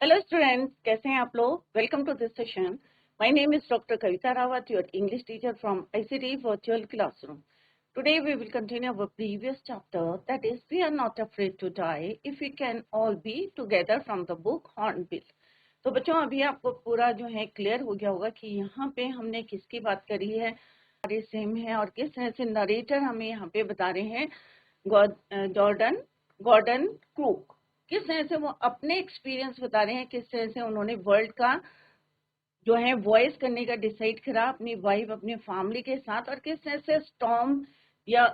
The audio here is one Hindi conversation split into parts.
Hello students, कैसे हैं आप लोग? Welcome to this session. My name is Dr. Kavita Rawat, your English teacher from ICT Virtual Classroom. Today we will continue our previous chapter, that is, we are not afraid to die if we can all be together from the book Hornbill. तो बच्चों अभी आपको पूरा जो है क्लियर हो गया होगा कि यहाँ पे हमने किसकी बात करी है, सारे सेम है और किस तरह से नरेटर हमें यहाँ पे बता रहे हैं गॉर्डन क्रूक, किस तरह से वो अपने एक्सपीरियंस बता रहे हैं, किस तरह से उन्होंने वर्ल्ड का जो है वॉइस करने का डिसाइड करा अपनी वाइफ अपनी फैमिली के साथ, और किस तरह से स्टॉर्म या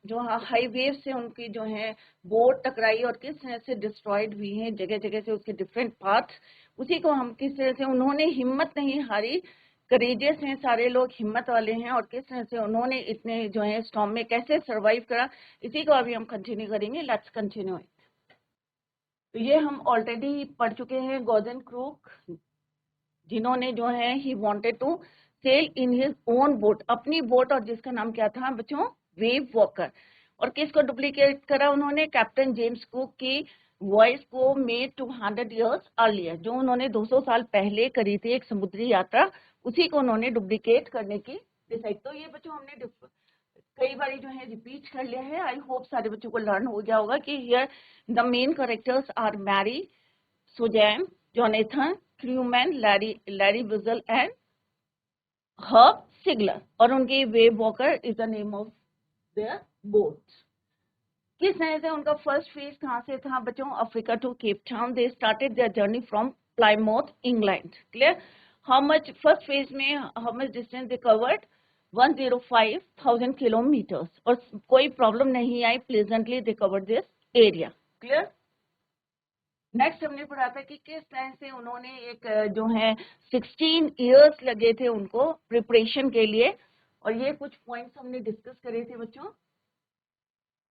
जो हाई वेव से उनकी जो है बोट टकराई और किस तरह से डिस्ट्रॉयड हुई है जगह जगह से उसके डिफरेंट पार्ट्स। उसी को हम किस तरह से उन्होंने हिम्मत नहीं हारी, करेजियस हैं सारे लोग, हिम्मत वाले हैं, और किस तरह से उन्होंने इतने जो है स्टॉर्म में कैसे सरवाइव करा, इसी को अभी हम कंटिन्यू करेंगे। Let's continue. तो ये हम ऑलरेडी पढ़ चुके हैं। गॉर्डन क्रूक जिन्होंने जो है he wanted to sell in his own boat, अपनी बोट, और जिसका नाम क्या था बच्चों? Wave walker. और किसको डुप्लीकेट करा उन्होंने? कैप्टन जेम्स कुक की वॉइस को मेड 200 इयर्स अर्लियर, जो उन्होंने 200 साल पहले करी थी एक समुद्री यात्रा, उसी को उन्होंने डुप्लीकेट करने की डिसाइड। तो ये बच्चों हमने कई बार जो है रिपीट कर लिया है। आई होप सारे बच्चों को लर्न हो गया होगा कि here the main characters are Mary, Suzanne, Jonathan, crewman, Larry Vigil and Herb Sigler, और उनकी Wave Walker is the name of their boat. किस तरह से उनका फर्स्ट फेज कहाँ से था बच्चों? Africa to Cape Town. They started their journey from Plymouth, England. Clear? How much first phase में how much distance they covered? 105,000 kilometres, और कोई प्रॉब्लम नहीं आई, pleasantly they covered this area. Clear? Next हमने पढ़ा था कि किस तरह से उन्होंने एक जो है 16 इयर्स लगे थे उनको प्रिपरेशन के लिए, और ये कुछ पॉइंट्स हमने डिस्कस करे थे बच्चों।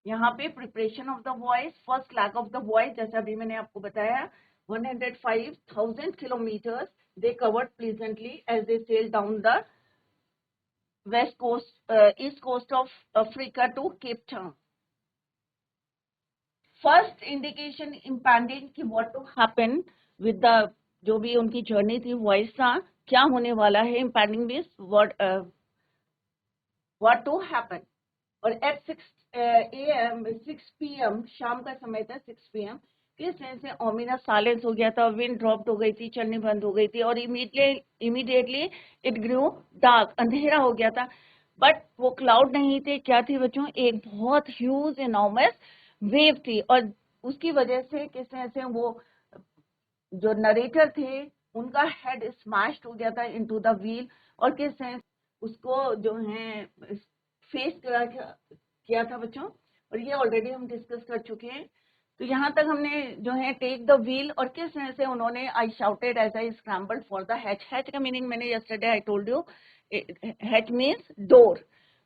यहाँ पे preparation of the voyage, first leg of the voyage, जैसा अभी मैंने आपको बताया, 105,000 kilometres they covered pleasantly as they sail down the west coast east coast of Africa to Cape Town. First indication impending कि what to happen with the, जो भी उनकी जर्नी थी वॉइस का क्या होने वाला है, इम्पैंडिंग मीन्स व्हाट टू हैपन। और एट 6 PM, शाम का समय था, 6 PM, किस तरह से ओमिनस साइलेंस हो गया था, विंड ड्रॉप्ड हो गई थी, चलनी बंद हो गई थी, और इमीडिएटली इट ग्रू डार्क, अंधेरा हो गया था। बट वो क्लाउड नहीं थे, क्या थी बच्चों? एक बहुत ह्यूज एनॉर्मस वेव थी, और उसकी वजह से किस तरह से वो जो नरेटर थे उनका हेड स्मैश्ड हो गया था इनटू द व्हील, और किस तरह उसको जो है फेस किया था बच्चों, और ये ऑलरेडी हम डिस्कस कर चुके हैं। तो यहाँ तक हमने जो है टेक द व्हील, और किस तरह से उन्होंने I shouted as I scrambled for the hatch. Hatch का मीनिंग मैंने yesterday I told you, hatch means door.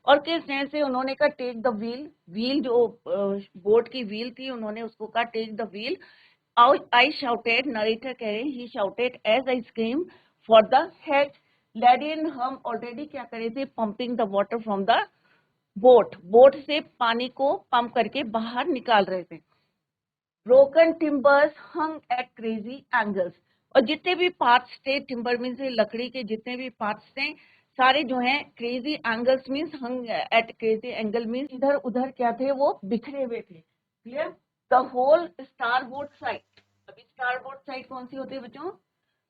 और किस तरह से उन्होंने कहा टेक द व्हील, व्हील जो बोट की व्हील थी उन्होंने उसको कहा take the wheel. I shouted, narrator कह रहे हैं, he shouted as I screamed for the head. Larry and हम ऑलरेडी क्या करे थे? Pumping the water from the boat, boat से पानी को पंप करके बाहर निकाल रहे थे। Broken timbers hung at crazy angles, और जितने भी पार्ट्स थे, टिम्बर मीन्स लकड़ी के जितने भी पार्ट्स थे सारे जो हैं crazy angles means hung at crazy angle means इधर उधर क्या थे? वो बिखरे हुए थे। Clear? The whole starboard side, अभी स्टारबोर्ड साइड कौन सी होती है बच्चों?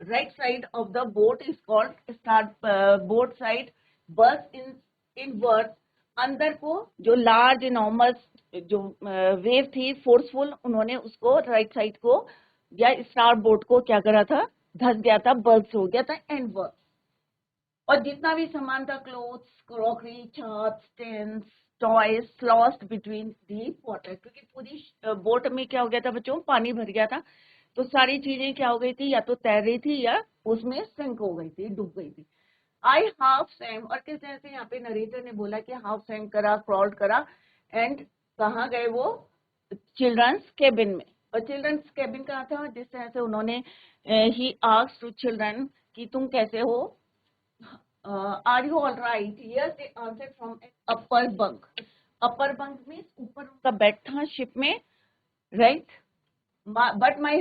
Right side of the boat is called starboard side. बस इन वर्ड्स, अंदर को जो लार्ज इनॉर्मस जो वेव थी फोर्सफुल, उन्होंने उसको राइट साइड को या स्टार बोर्ड को क्या करा था? धस गया था, बल्स हो गया था, एंड वर्क। और जितना भी सामान था, clothes, crockery, charts, tents, toys, lost between the water, क्योंकि पूरी बोट में क्या हो गया था बच्चों? पानी भर गया था, तो सारी चीजें क्या हो गई थी? या तो तैर रही थी या उसमें सिंक हो गई थी, डूब गई थी। आई हाफ सैम, और किस तरह से यहाँ पे नरेटर ने बोला कि हाफ सैम करा, क्रॉल्ड करा, एंड कहाँ गए वो? चिल्ड्रंस केबिन में। और चिल्ड्रंस केबिन कहाँ था? जिस तरह से उन्होंने ही आस्क्ड टू चिल्ड्रन कि तुम कैसे हो, are you all right? Yes they answered from upper bunk. Upper bunk means ऊपर उनका बेड था शिप में, right? But my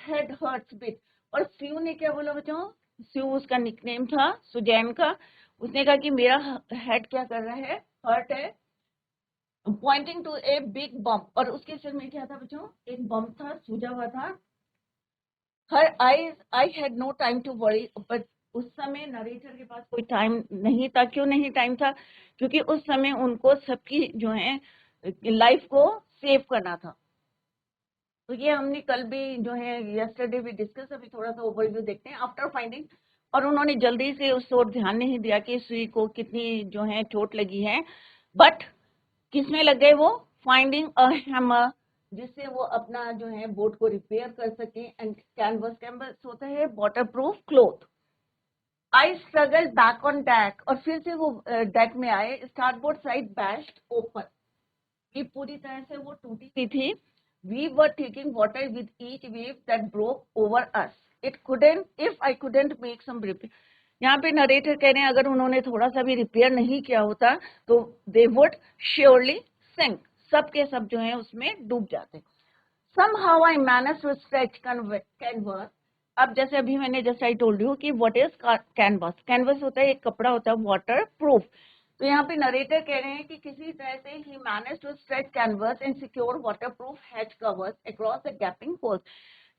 head hurts bit. और स्यू ने क्या बोला बच्चों, स्यू उसका निकनेम था सुजैन का, उसने कहा कि मेरा हेड क्या कर रहा है, हर्ट है, pointing to a big bump. और उसके सिर में क्या था बच्चों, एक बम्प था, सूजा हुआ था। Here I had no time to worry, but उस समय नरेटर के पास कोई टाइम नहीं था। क्यों नहीं टाइम था, क्योंकि उस समय उनको सबकी जो है लाइफ को सेव करना था। तो ये हमने कल भी जो है यस्टरडे भी डिस्कस, अभी थोड़ा सा ओवरव्यू देखते हैं आफ्टर फाइंडिंग। और उन्होंने जल्दी से उस ओर ध्यान नहीं दिया कि सुई को कितनी जो है चोट लगी है, बट किसमें लग गए वो, फाइंडिंग अ हैमर, जिससे वो अपना जो है बोट को रिपेयर कर सके। एंड कैनवस, कैनवस होता है water proof cloth. I struggle back on deck, और फिर से वो डेक में आए। स्टार्टबोर्ड साइड बैश्ड ओपन, ये पूरी तरह से वो टूटी हुई थी। We were taking water with each wave that broke over us. It couldn't, if I couldn't make some repair. यहाँ पे नरेटर कह रहे हैं अगर उन्होंने थोड़ा सा भी रिपेयर नहीं किया होता तो they would surely sink. सब के सब जो है उसमें डूब जाते। Somehow I managed to stretch canvas. अब जैसे अभी मैंने जैसे आई टोल्ड यू कि व्हाट इज कैनवस, कैनवस होता है एक कपड़ा होता है वाटर प्रूफ। तो यहाँ पे नरेटर कह रहे हैं कि किसी तरह से ही manage to stretch canvas and secure waterproof hatch covers across the gaping holes.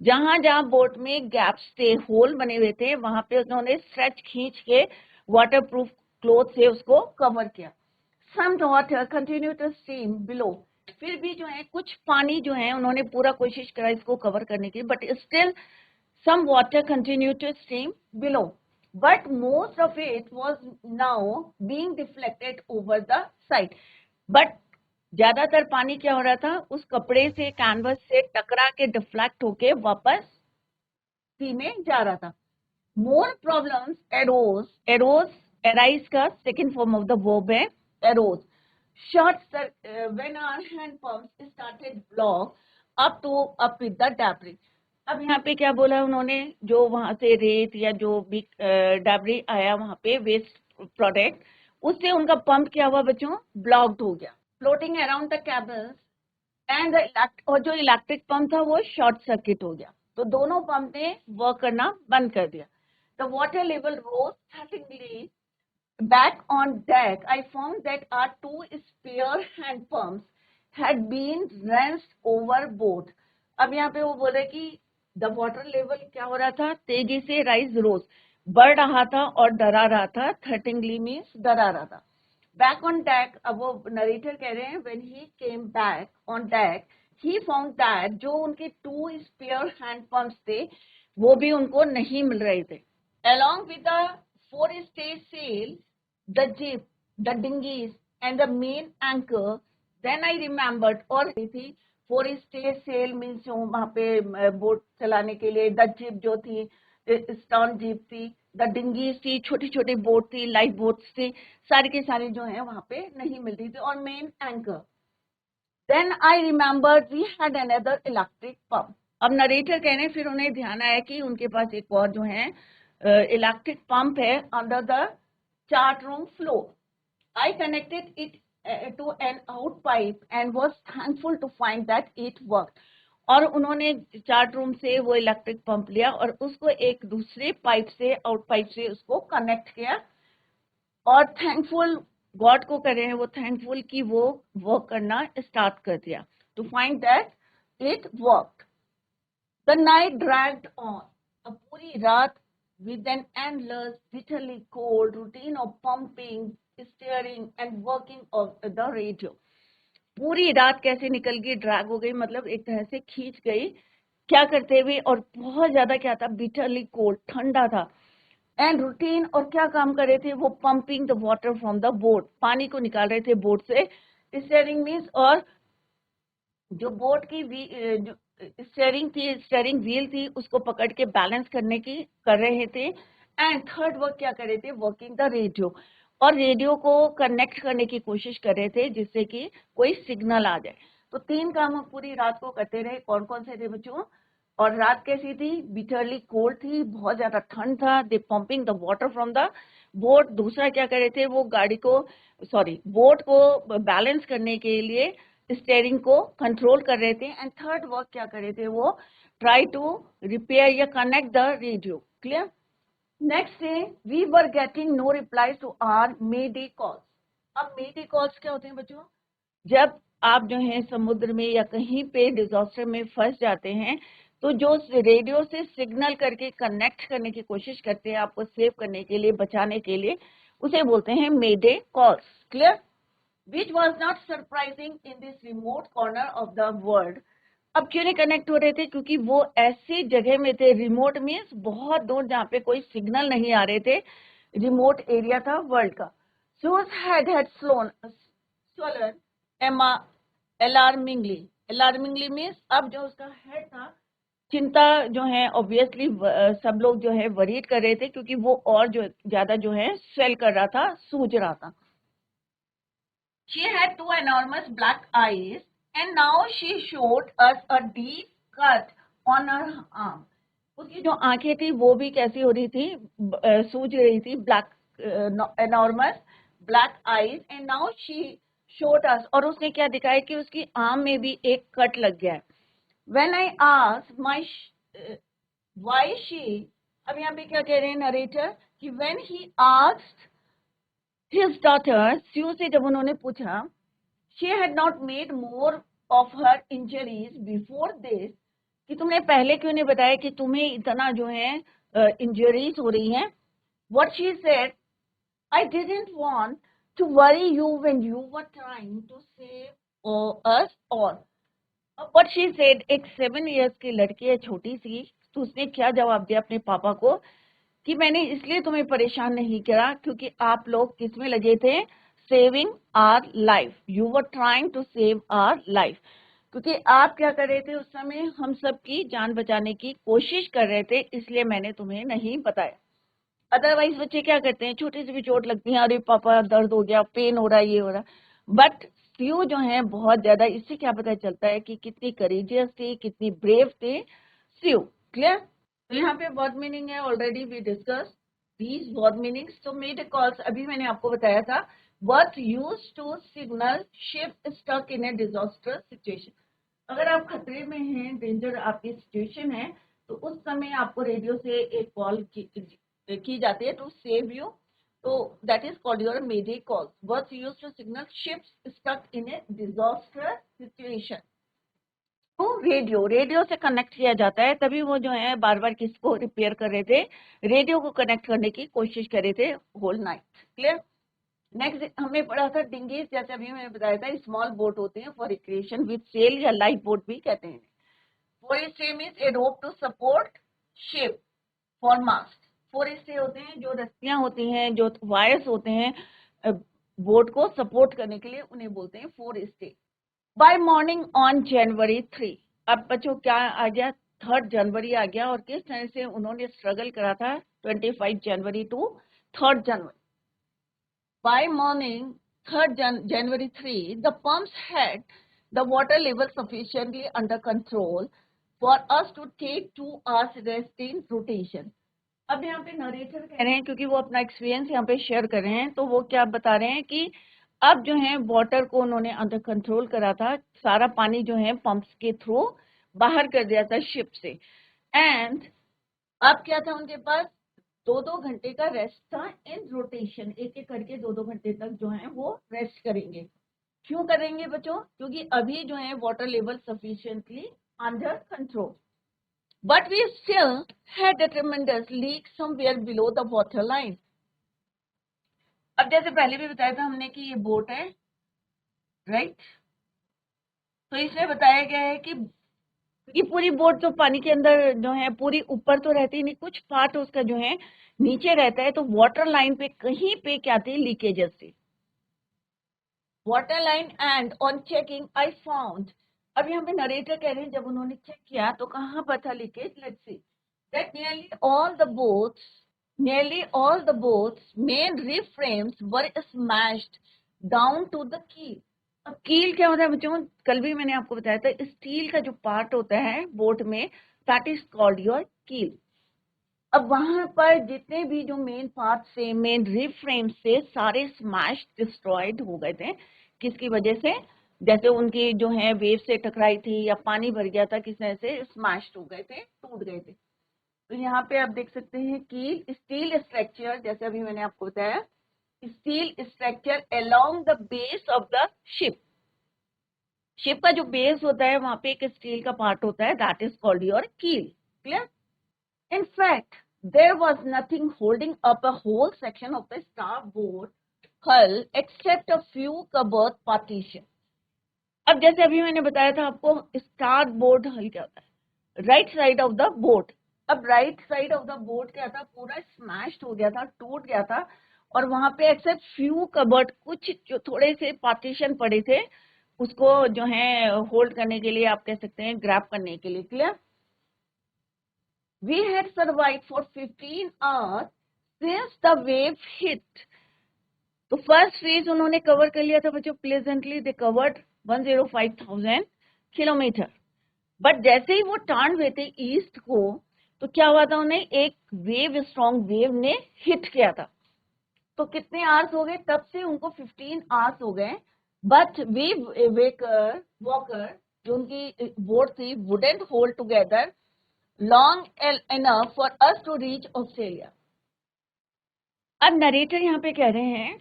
जहां जहां बोट में गैप्स थे, होल बने हुए थे, वहां पे उन्होंने स्ट्रेच खींच के वाटर प्रूफ क्लोथ से उसको कवर किया। Some water continue to stream below, फिर भी जो है कुछ पानी जो है उन्होंने पूरा कोशिश करा इसको कवर करने की, but still some water continued to stream below, but most of it was now being deflected over the side. But ज्यादातर पानी क्या हो रहा था, उस कपड़े से, कैनवस से टकरा के डिफ्लेक्ट होके वापस सी में जा रहा था। More problems arose. Arise का second form of the verb है arose. When our hand pumps started block up with the debris. अब यहाँ पे क्या बोला उन्होंने, जो वहां से रेत या जो भी डैब्री आया वहां पे वेस्ट प्रोडक्ट, उससे उनका पंप क्या हुआ बच्चों, ब्लॉक्ड हो गया। Floating around the cables and और जो इलेक्ट्रिक पंप था वो शॉर्ट सर्किट हो गया। तो दोनों पंप ने वर्क करना बंद कर दिया। The water level rose threateningly back on deck. I found that our two spare hand pumps had been rinsed overboard. अब यहाँ पे वो बोले कि द वाटर लेवल क्या हो रहा था, तेजी से राइज रोज, बढ़ रहा था और डरा रहा था। थर्टिंगली मीन्स डरा रहा था। बैक ऑन डेक, अब वो नरेटर कह रहे हैं when he came back on deck he found that जो उनके टू स्पेयर हैंड पंप्स थे वो भी उनको नहीं मिल रहे थे। Along with the forestay sail, the jib, the dinghies, and the main anchor, then I remembered, और थी forestay sail means जो वहाँ पे बोट चलाने के लिए, the jib जो थी स्टर्न जीप थी, द डिंगीज थी, छोटी छोटी बोट थी, लाइफ बोट्स थी, सारी के सारी जो है वहाँ पे नहीं मिल रही थी, और main anchor. Then I remembered we had another electric pump. अब नरेटर कह रहे हैं फिर उन्हें ध्यान आया कि उनके पास एक और जो है इलेक्ट्रिक पंप है under the chart room floor. I connected it to an out pipe and was thankful to find that it worked. और उन्होंने चार्ट रूम से वो इलेक्ट्रिक पंप लिया और उसको एक दूसरे पाइप से, आउट पाइप से उसको कनेक्ट किया, और थैंकफुल गॉड को कर रहे हैं वो, थैंकफुल कि वो वर्क करना स्टार्ट कर दिया, to find that it worked. The night dragged on, अब पूरी रात with an endless, bitterly cold routine of pumping, steering and working of the radio. पूरी रात कैसे निकल गई, ड्रैग हो गई, मतलब एक तरह से खींच गई, क्या करते हुए, और बहुत ज्यादा क्या था, बिटरली कोल्ड, ठंडा था। एंड रूटीन, और क्या काम कर रहे थे वो, pumping the water from the boat, पानी को निकाल रहे थे बोट से। स्टीयरिंग मीन्स, और जो बोट की स्टीयरिंग थी, स्टीयरिंग व्हील थी, उसको पकड़ के बैलेंस करने की कर रहे थे। एंड थर्ड वर्क क्या कर रहे थे, वर्किंग द रेडियो, और रेडियो को कनेक्ट करने की कोशिश कर रहे थे जिससे कि कोई सिग्नल आ जाए। तो तीन काम हम पूरी रात को करते रहे। कौन कौन से थे बच्चों, और रात कैसी थी, बिटरली कोल्ड थी, बहुत ज्यादा ठंड था। They pumping the water from the boat. दूसरा क्या कर रहे थे, वो गाड़ी को, सॉरी, बोट को बैलेंस करने के लिए स्टीयरिंग को कंट्रोल कर रहे थे, एंड थर्ड वर्क क्या कर रहे थे, वो ट्राई टू रिपेयर या connect the radio. Clear? Next day we were getting no reply to our mayday calls. अब मेडे कॉल्स क्या होते हैं बच्चों? जब आप जो है समुद्र में या कहीं पे डिजास्टर में फंस जाते हैं, तो जो रेडियो से सिग्नल करके कनेक्ट करने की कोशिश करते हैं आपको सेव करने के लिए, बचाने के लिए, उसे बोलते हैं mayday calls. Clear? Which was not surprising in this remote corner of the world. अब क्यों नहीं कनेक्ट हो रहे थे? क्योंकि वो ऐसी जगह में थे, रिमोट मीन्स बहुत दूर, जहाँ पे कोई सिग्नल नहीं आ रहे थे, रिमोट एरिया था वर्ल्ड का। Sue's head had swollen alarmingly means अब जो उसका हेड था, चिंता जो है ऑब्वियसली सब लोग जो है वरीड कर रहे थे, क्योंकि वो और जो ज्यादा जो है स्वेल कर रहा था, सूज रहा था। She had two enormous black eyes and now she showed us a deep cut on her arm. उसकी जो आंखें थी वो भी कैसी हो रही थी, सूज रही थी, black enormous black eyes, and now she showed us, और उसने क्या दिखाया कि उसकी आर्म में भी एक कट लग गया है। When I asked why she, अब यहाँ पे क्या कह रहे हैं नरेटर कि when he asked his daughter, Sue से जब उन्होंने पूछा, she had not made more of her injuries before this, कि तुमने पहले क्यों नहीं बताया कि तुम्हें इतना जो है इंजरीज हो रही हैं। What she said, I didn't want to worry you when you were trying to save us all. What she said, एक 7 years की लड़की है, छोटी सी, तो उसने क्या जवाब दिया अपने पापा को कि मैंने इसलिए तुम्हें परेशान नहीं किया क्योंकि आप लोग किसमें लगे थे, saving our life, you were trying to save our life, क्योंकि आप क्या कर रहे थे उस समय, हम सबकी जान बचाने की कोशिश कर रहे थे, इसलिए मैंने तुम्हें नहीं बताया। अदरवाइज बच्चे क्या करते हैं, छोटी सी भी चोट लगती है, अरे पापा दर्द हो गया, पेन हो रहा है, ये हो रहा है। बट स्यू जो है बहुत ज्यादा, इससे क्या पता चलता है कि कितनी करेजियस थी, कितनी ब्रेव थे स्यू। क्लियर? तो यहाँ पे वर्ड मीनिंग है, already we discuss these word meanings. तो मेड कॉल्स अभी मैंने आपको बताया था, word use to signal ship stuck in a disaster situation. अगर आप खतरे में हैं, डेंजर आपकी सिचुएशन है, तो उस समय आपको रेडियो से एक कॉल की जाती है टू सेव यू, तो that is called your mayday call. Words used to signal ships stuck in a disaster situation. तो रेडियो से कनेक्ट किया जाता है, तभी वो जो है बार बार किसको रिपेयर कर रहे थे, रेडियो को कनेक्ट करने की कोशिश कर रहे थे होल नाइट। क्लियर? नेक्स्ट हमने पढ़ा था डिंगीज, जैसे अभी मैंने बताया था, स्मॉल बोट होते हैं फॉर रिक्रिएशन विद सेल या लाइफ बोट भी कहते हैं। Forestay means a rope to support ship for mast. Forestay होते हैं जो रस्सियां होती हैं, जो वायर्स होते हैं बोट को सपोर्ट करने के लिए, उन्हें बोलते हैं फोरेस्टे। बाय मॉर्निंग ऑन जनवरी 3, अब बच्चों क्या आ गया, 3 जनवरी आ गया, और किस तरह से उन्होंने स्ट्रगल करा था 25 जनवरी टू 3 जनवरी। By morning 3rd January 3, the pumps had the water level sufficiently under control for us to take 2 hours rest in rotation. अब यहाँ पे नरेटर कह रहे हैं, क्योंकि वो अपना एक्सपीरियंस यहाँ पे शेयर कर रहे हैं, तो वो क्या बता रहे हैं कि अब जो है वाटर को उन्होंने अंडर कंट्रोल करा था, सारा पानी जो है पंप्स के थ्रू बाहर कर दिया था शिप से, एंड अब क्या था उनके पास, 2-2 घंटे का रेस्ट था इन रोटेशन, एक एक करके 2-2 घंटे तक जो है वो रेस्ट करेंगे। क्यों करेंगे बच्चों? क्योंकि अभी जो है water level sufficiently under control, but we still had a tremendous leak somewhere below the water line. अब जैसे पहले भी बताया था हमने कि ये बोट है, राइट? तो इसमें बताया गया है कि ये पूरी बोट तो पानी के अंदर जो है पूरी ऊपर तो रहती नहीं, कुछ पार्ट उसका जो है नीचे रहता है, तो वाटर लाइन पे कहीं पे क्या थी, लीकेजेस थी water line, and on checking I found, अब यहाँ पे नरेटर कह रहे हैं जब उन्होंने चेक किया तो कहाँ पर था leakage, let's see that nearly all the boats main reef frames were smashed down to the keel। अब कील क्या होता है बच्चों, कल भी मैंने आपको बताया था, स्टील का जो पार्ट होता है बोट में, दैट इज कॉल्ड योर कील। अब वहां पर जितने भी जो मेन पार्ट से, मेन रिफ फ्रेम से, सारे स्मैश डिस्ट्रॉयड हो गए थे, किसकी वजह से, जैसे उनकी जो है वेव से टकराई थी या पानी भर गया था, किस तरह से स्मैश्ड हो गए थे, टूट गए थे। तो यहाँ पे आप देख सकते हैं कील स्टील स्ट्रक्चर, जैसे अभी मैंने आपको बताया, steel structure along the base of the ship. Ship का जो बेस होता है वहां पे एक स्टील का पार्ट होता है, that is called your keel. Clear? In fact there was nothing holding up a whole section of the starboard hull except a few cupboard partition। अब जैसे अभी मैंने बताया था आपको, स्टार बोर्ड हल क्या होता है, right side of the boat. अब right side of the boat क्या था, पूरा स्मैश्ड हो गया था, टूट गया था, और वहां पे एक्सेप्ट फ्यू कबर्ड, कुछ जो थोड़े से पार्टीशन पड़े थे उसको जो है होल्ड करने के लिए, आप कह सकते हैं ग्रैब करने के लिए। Clear? We had survive for 15 hours since the wave hit. तो फर्स्ट फेज उन्होंने कवर कर लिया था बच्चों, pleasantly they covered 105,000 kilometre. But जैसे ही वो टर्न हुए थे ईस्ट को, तो क्या हुआ था, उन्हें एक वेव, स्ट्रॉन्ग वेव ने हिट किया था। तो कितने आवर्स हो गए, तब से उनको 15 आवर्स हो गए। बट वेकर वॉकर जो उनकी बोट थी wouldn't hold together long enough for us to reach Australia. अब नरेटर यहाँ पे कह रहे हैं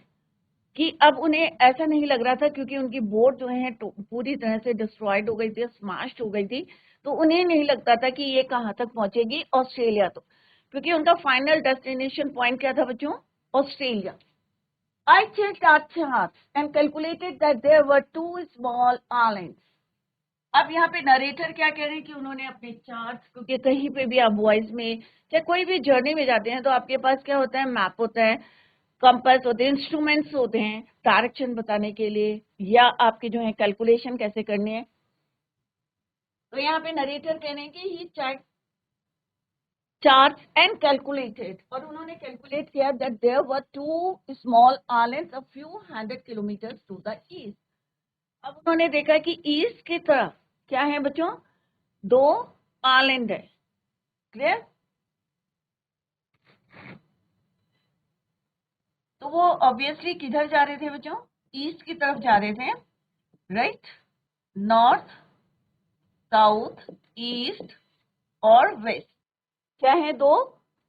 कि अब उन्हें ऐसा नहीं लग रहा था, क्योंकि उनकी बोट जो है पूरी तरह से डिस्ट्रॉयड हो गई थी, स्मैश्ड हो गई थी, तो उन्हें नहीं लगता था कि ये कहाँ तक पहुंचेगी, ऑस्ट्रेलिया। तो क्योंकि उनका फाइनल डेस्टिनेशन पॉइंट क्या था बच्चों, Australia. I checked our charts and calculated that there were 2 small islands। अब यहाँ पे नरेटर क्या कह रहे हैं कि उन्होंने अपने चार्ट्स, क्योंकि कहीं पे भी आप वॉइस में चाहे कोई भी जर्नी में जाते हैं तो आपके पास क्या होता है, मैप होता है, कंपास होते हैं, इंस्ट्रूमेंट्स होते हैं डायरेक्शन बताने के लिए, या आपके जो है कैलकुलेशन कैसे करनी है। तो यहाँ पे नरेटर कह रहे हैं कि he check charts and calculated, और उन्होंने कैलकुलेट किया that there were 2 small islands a few 100 kilometre to the east. अब उन्होंने देखा कि ईस्ट की तरफ क्या है बच्चों, 2 आइलैंड है। क्लियर? तो वो ऑब्वियसली किधर जा रहे थे बच्चों, ईस्ट की तरफ जा रहे थे, राइट? नॉर्थ, साउथ, ईस्ट और वेस्ट क्या है, 2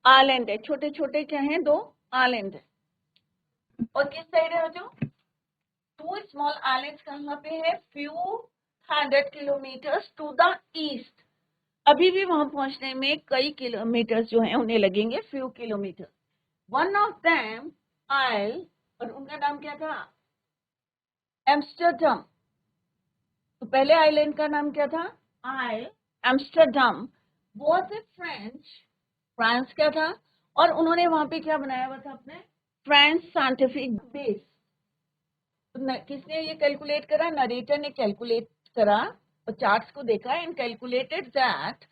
आइलैंड है, छोटे छोटे क्या है, 2 आइलैंड है। और किस साइड है बच्चों, 2 स्मॉल आइलैंड्स कहाँ पे है, few 100 kilometres to the east. अभी भी वहां पहुंचने में कई किलोमीटर जो है उन्हें लगेंगे, few kilometre. One of them isle, और उनका नाम क्या था, एम्स्टरडम। तो पहले आइलैंड का नाम क्या था, आइल एम्स्टरडम, वॉज ए फ्रांस क्या था, और उन्होंने वहां पे क्या बनाया हुआ था, अपने फ्रेंच साइंटिफिक बेस। तो किसने ये कैलकुलेट करा, नरेटर ने कैलकुलेट करा और चार्ट्स को देखा एंड कैलकुलेटेड दैट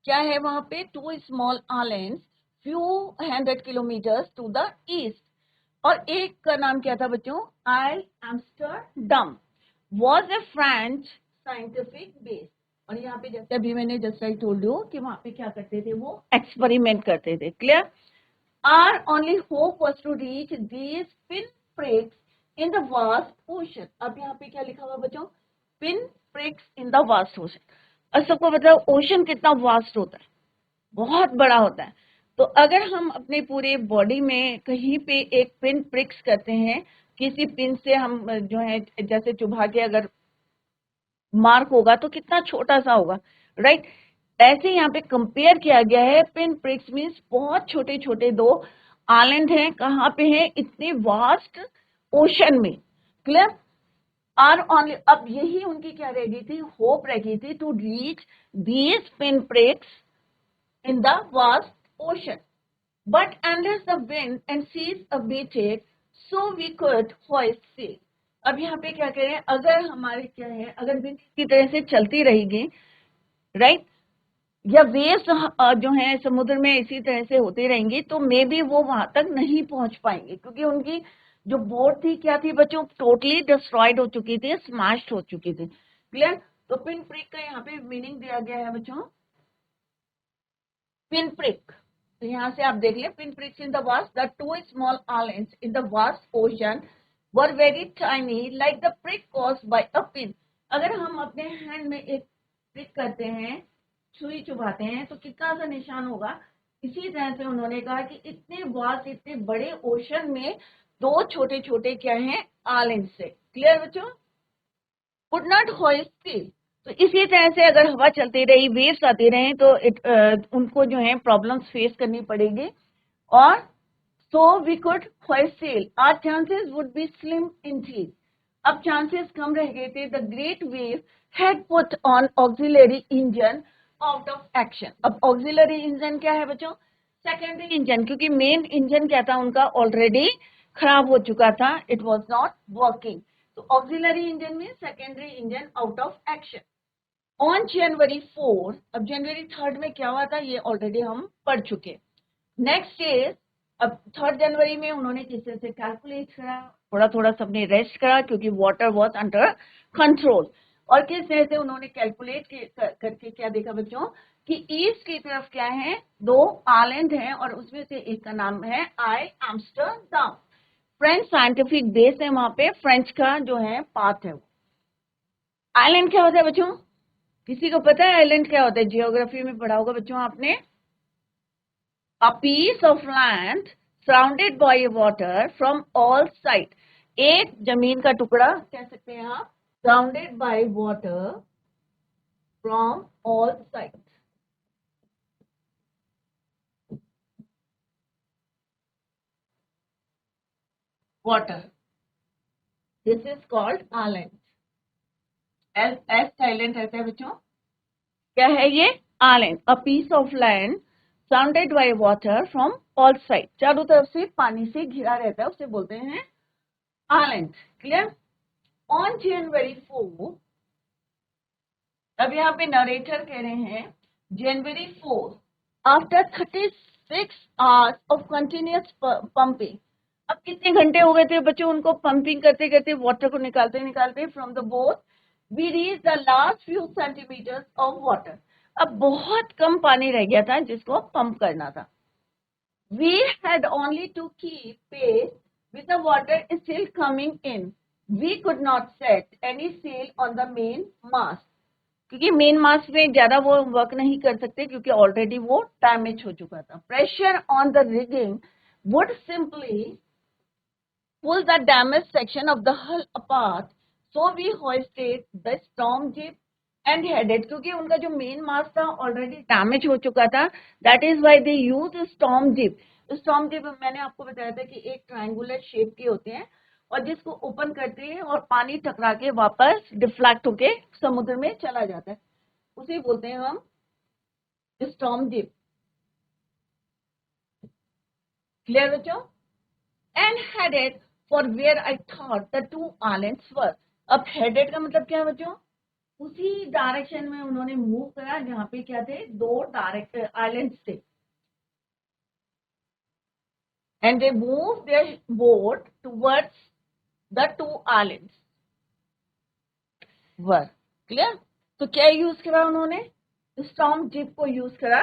क्या है वहां पे, 2 small islands few 100 kilometres to the east. और एक का नाम क्या था बच्चों, Isle Amsterdam, was a French scientific base. और यहाँ पे जैसे अभी मैंने जस्ट आई टोल्ड यू कि वहां पे क्या करते थे, वो एक्सपेरिमेंट करते थे। Clear? Our only hope was to reach these pinpricks in the vast ocean। अब यहाँ पे क्या लिखा हुआ बच्चों, pinpricks in the vast ocean। और सबको मतलब ओशन कितना वास्ट होता है, बहुत बड़ा होता है। तो अगर हम अपने पूरे बॉडी में कहीं पे एक पिन प्रिक्स करते हैं, किसी पिन से हम जो है जैसे चुभा के अगर मार्क होगा तो कितना छोटा सा होगा, राइट? ऐसे यहाँ पे कंपेयर किया गया है, पिन प्रिक्स मीन्स बहुत छोटे छोटे 2 आइलैंड हैं, कहाँ पे हैं, इतने वास्ट ओशन में। क्लियर? और ओनली, अब यही उनकी क्या रह गई थी, होप रह गई थी, to reach these pin pricks in the vast ocean, but unless the wind and seas abated, so we could hoist sail। अब यहाँ पे क्या कह रहे हैं, अगर हमारे क्या है, अगर विंड की तरह से चलती रहेगी, राइट, या वेव्स जो है समुद्र में इसी तरह से होते रहेंगे, तो मे बी वो वहां तक नहीं पहुंच पाएंगे, क्योंकि उनकी जो बोट थी क्या थी बच्चों, टोटली डिस्ट्रॉयड हो चुकी थी, स्मैश्ड हो चुकी थी। क्लियर? तो पिन प्रिक का यहाँ पे मीनिंग दिया गया है बच्चों, पिन प्रिक। तो यहाँ से आप देख ले, pin prix in the vast, the 2 small islands in the vast ocean were very tiny like the prick caused by a pin. अगर हम अपने हैंड में एक प्रिक करते हैं, सुई चुभाते हैं, तो कितना सा निशान होगा। इसी तरह से उन्होंने कहा कि इतने वास्ट, इतने बड़े ओशन में दो छोटे छोटे क्या हैं, आइलैंड से। क्लियर बच्चों? Would not hoist steel. तो इसी तरह से अगर हवा चलती रही, वेव्स आती रहे, तो उनको जो है प्रॉब्लम्स फेस करनी पड़ेगी, और so we could hoist sail. Our chances would be slim indeed. अब chances कम रह गए थे. The great wave had put on auxiliary engine out of action. अब auxiliary engine क्या है बच्चों? Secondary engine, क्योंकि main engine क्या था उनका, already खराब हो चुका था. It was not working. तो auxiliary engine में secondary engine out of action. On January 4, अब January 3 में क्या हुआ था, ये already हम पढ़ चुके. नेक्स्ट इज, अब 3 जनवरी में उन्होंने किस तरह से कैलकुलेट करा, थोड़ा थोड़ा सबने रेस्ट करा क्योंकि वाटर वाज अंडर कंट्रोल, और किस तरह से उन्होंने कैलकुलेट करके क्या देखा बच्चों कि ईस्ट की तरफ क्या है, दो आइलैंड हैं, और उसमें से एक का नाम है आई एम्स्टरडम। फ्रेंच साइंटिफिक बेस है वहां पे, फ्रेंच का जो है पाथ है। आइलैंड क्या होता है बच्चों? किसी को पता है आइलैंड क्या होता है? जियोग्राफी में पढ़ा होगा बच्चों आपने। A piece of land surrounded by water from all sides. एक जमीन का टुकड़ा कह सकते हैं आप, surrounded by water from all sides. Water. This is called island. S island ऐसे है बच्चों। क्या है ये? Island. A piece of land surrounded by water from all sides. चारों तरफ से पानी से घिरा रहता है, उसे बोलते हैं island. Clear? On January 4, अब यहाँ पे नरेटर कह रहे हैं जनवरी 4, after 36 hours of continuous pumping. अब कितने घंटे हो गए थे बच्चों उनको पंपिंग करते करते, वाटर को निकालते निकालते from the boat, we reach the last few centimetres of water. अब बहुत कम पानी रह गया था जिसको पंप करना था। We had only to keep pace with the water still coming in. We could not set any sail on the main mast, क्योंकि मेन मास्ट में ज्यादा वो वर्क नहीं कर सकते क्योंकि ऑलरेडी वो डैमेज हो चुका था। Pressure on the rigging would simply pull the damage section of the hull apart, so we hoisted the storm jib and headed, क्योंकि उनका जो मेन मास्ट था ऑलरेडी डैमेज हो चुका था, that is why they use storm zip. Storm zip मैंने आपको बताया था कि एक ट्रायंगुलर शेप के होते हैं, और जिसको ओपन करते हैं और पानी टकरा के वापस डिफ्लेक्ट होके समुद्र में चला जाता है, उसे बोलते हैं हम स्टॉर्म जिप। क्लियर बच्चों? And headed for where I thought the two islands were. अब हेडेड का मतलब क्या है बच्चों? उसी डायरेक्शन में उन्होंने मूव करा जहां पे क्या थे, दो डायरेक्ट आइलैंड्स थे, and they move their boat towards the two islands were. Clear? तो क्या यूज करा उन्होंने? स्टॉर्म जिप को यूज करा,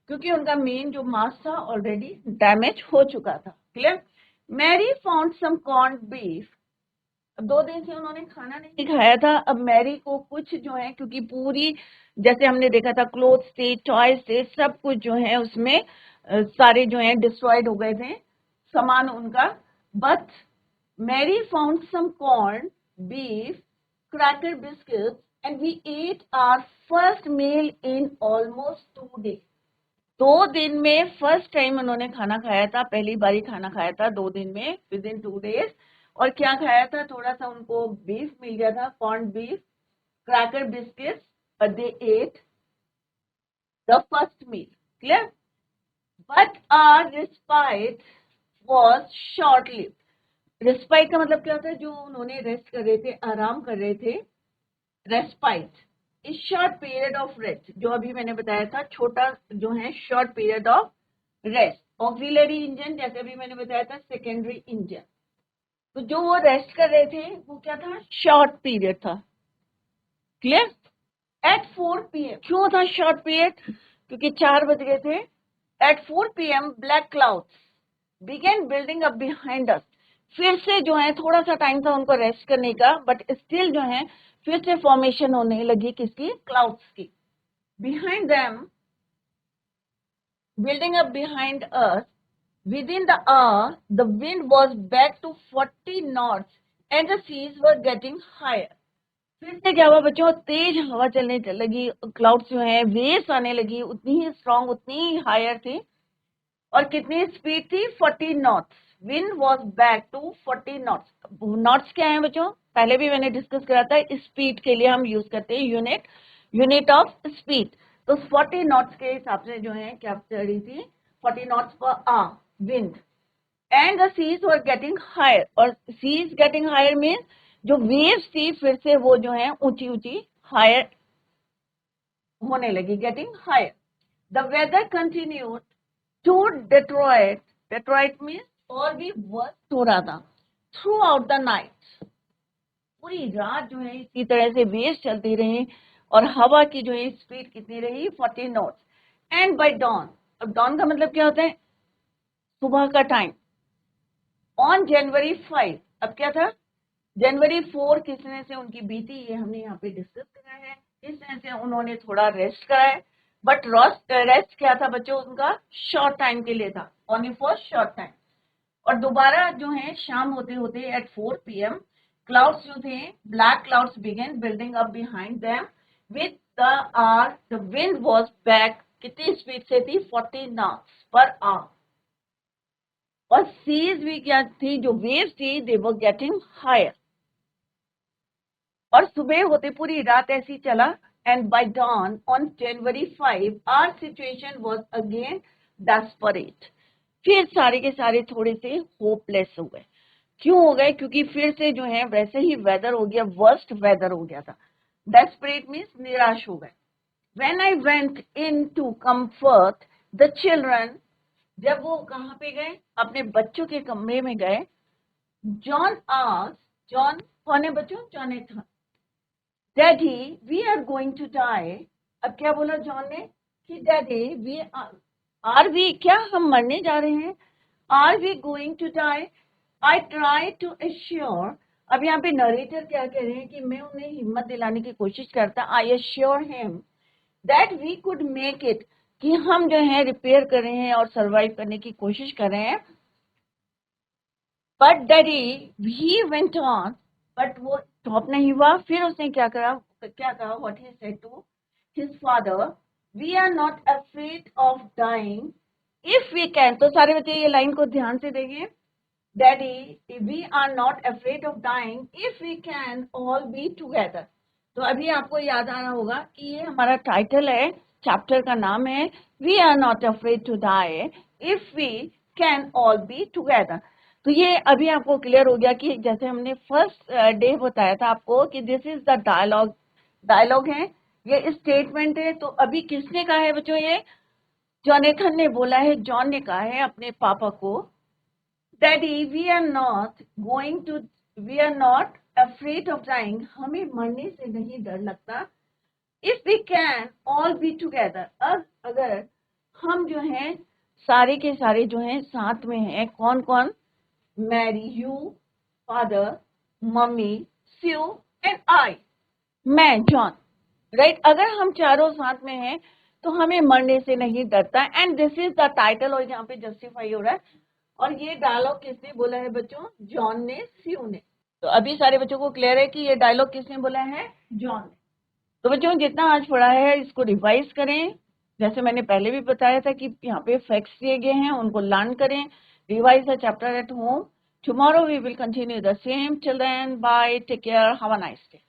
क्योंकि उनका मेन जो मास्ट था ऑलरेडी डैमेज हो चुका था। Clear? Mary found some corn beef. अब 2 दिन से उन्होंने खाना नहीं खाया था। अब मैरी को कुछ जो है, क्योंकि पूरी जैसे हमने देखा था क्लोथ्स थे, टॉयज थे, सब कुछ जो है उसमें सारे जो है डिस्ट्रॉयड हो गए थे सामान उनका। But Mary found some corn beef cracker biscuits and we ate our first meal in almost 2 days। 2 दिन में फर्स्ट टाइम उन्होंने खाना खाया था, पहली बारी खाना खाया था 2 दिन में, विद इन 2 days। और क्या खाया था? थोड़ा सा उनको बीफ मिल गया था, corn beef, cracker biscuits, but they ate the first meal. Clear? But our respite was short lived. Respite का मतलब क्या होता है? जो उन्होंने रेस्ट कर रहे थे, आराम कर रहे थे, respite is short period of rest, जो अभी मैंने बताया था, छोटा जो है short period of rest. Auxiliary engine जैसे अभी मैंने बताया था, सेकेंडरी इंजन। तो जो वो रेस्ट कर रहे थे वो क्या था? शॉर्ट पीरियड था। क्लियर? At 4 PM। क्यों था शॉर्ट पीरियड? क्योंकि 4 बज गए थे। At 4 PM black clouds began building up behind us. फिर से जो है थोड़ा सा टाइम था उनको रेस्ट करने का, बट स्टिल जो है फिर से फॉर्मेशन होने लगी किसकी, क्लाउड्स की. Behind them, building up behind us, within the hour the wind was back to 40 knots and the seas were getting higher. फिर से क्या हुआ बच्चों, तेज हवा चलने लगी, क्लाउड्स जो है वेव्स आने लगी, उतनी ही स्ट्रांग, उतनी ही हायर थी. और कितनी स्पीड थी, 40 knots. Wind was back to 40 knots. Knots क्या है बच्चों, पहले भी मैंने डिस्कस करा था, स्पीड के लिए हम यूज करते हैं यूनिट ऑफ स्पीड. तो 40 नॉट्स के हिसाब से जो है क्या चल रही थी, 40 knots per hour wind. And the seas were getting higher. और सीज गेटिंग हायर मीन्स जो वेव्स थी फिर से वो जो है ऊंची ऊंची हायर होने लगी, getting higher. The weather continued to deteriorate. Deteriorate means और भी वर्स हो रहा था. थ्रू आउट द नाइट, पूरी रात जो है इसी तरह से वेव्स चलती रही और हवा की जो है स्पीड कितनी रही, 40 नॉट्स. एंड बाय डॉन, अब डॉन का मतलब क्या होता है, सुबह का टाइम. ऑन जनवरी 5, अब क्या था, जनवरी 4 किस तरह से उनकी बीती, ये हमने यहाँ पे डिस्कस करा है. इस तरह से उन्होंने थोड़ा रेस्ट करा है, बट रेस्ट क्या था बच्चों, उनका शॉर्ट टाइम के लिए था, ओनली फॉर शॉर्ट टाइम. और दोबारा जो है शाम होते होते एट 4 PM क्लाउड्स जो थे, black clouds began building up behind them. With the wind was back, कितनी स्पीड से थी, 40 नॉट्स पर आवर. और सीज भी क्या थी, जो वेव्स थी, दे वर गेटिंग हायर. और सुबह होते पूरी रात ऐसी चला. And by dawn on January 5 our situation was again desperate. फिर सारे के सारे थोड़े से होपलेस हो गए. क्यों हो गए, क्योंकि फिर से जो है वैसे ही वेदर हो गया, वर्स्ट वेदर हो गया था. डेस्परेट मीन्स निराश हो गए. When I went in to comfort the children, जब वो कहाँ पे गए, अपने बच्चों के कमरे में गए. जॉन आस्क्ड, जॉन कौन है बच्चों, Jonathan. Daddy we are going to die. अब क्या बोला जॉन ने कि डैडी वी आर वी, क्या हम मरने जा रहे हैं, are we going to die. I try to assure. अब यहाँ पे नरेटर क्या कह रहे हैं कि मैं उन्हें हिम्मत दिलाने की कोशिश करता, I assure him that we could make it, कि हम जो है रिपेयर कर रहे हैं और सरवाइव करने की कोशिश कर रहे हैं. But daddy he went on, but वो स्टॉप नहीं हुआ. फिर उसने क्या कहा, what he said to his father, we are not afraid of dying if we can. तो सारे बच्चे ये लाइन को ध्यान से देंगे. Daddy we are not afraid of dying if we can all be together. तो अभी आपको याद आ रहा होगा कि ये हमारा टाइटल है, चैप्टर का नाम है we are not afraid to die if we can all be together. तो ये अभी आपको क्लियर हो गया कि जैसे हमने फर्स्ट डे बताया था आपको कि दिस इज द डायलॉग है, ये स्टेटमेंट है. तो अभी किसने कहा है बच्चों, ये जॉनेथन ने बोला है, जॉन ने कहा है अपने पापा को, daddy we are not afraid of dying, हमें मरने से नहीं डर लगता, if we can all be together, अगर हम जो हैं सारे के सारे जो हैं साथ में हैं. कौन कौन, Mary, you, father, mummy, Sue and I, मैं जॉन, राइट. अगर हम चारों साथ में हैं तो हमें मरने से नहीं डरता. And this is the title, और यहाँ पे जस्टिफाई हो रहा है. और ये डायलॉग किसने बोला है बच्चों, जॉन ने, स्यू ने. तो अभी सारे बच्चों को क्लियर है कि ये डायलॉग किसने बोला है, जॉन ने. तो बच्चों जितना आज पढ़ा है इसको रिवाइज करें. जैसे मैंने पहले भी बताया था कि यहाँ पे फैक्ट्स दिए गए हैं, उनको लर्न करें. Revise the chapter at home. Tomorrow we will continue the same. Till then, bye. Take care. Have a nice day.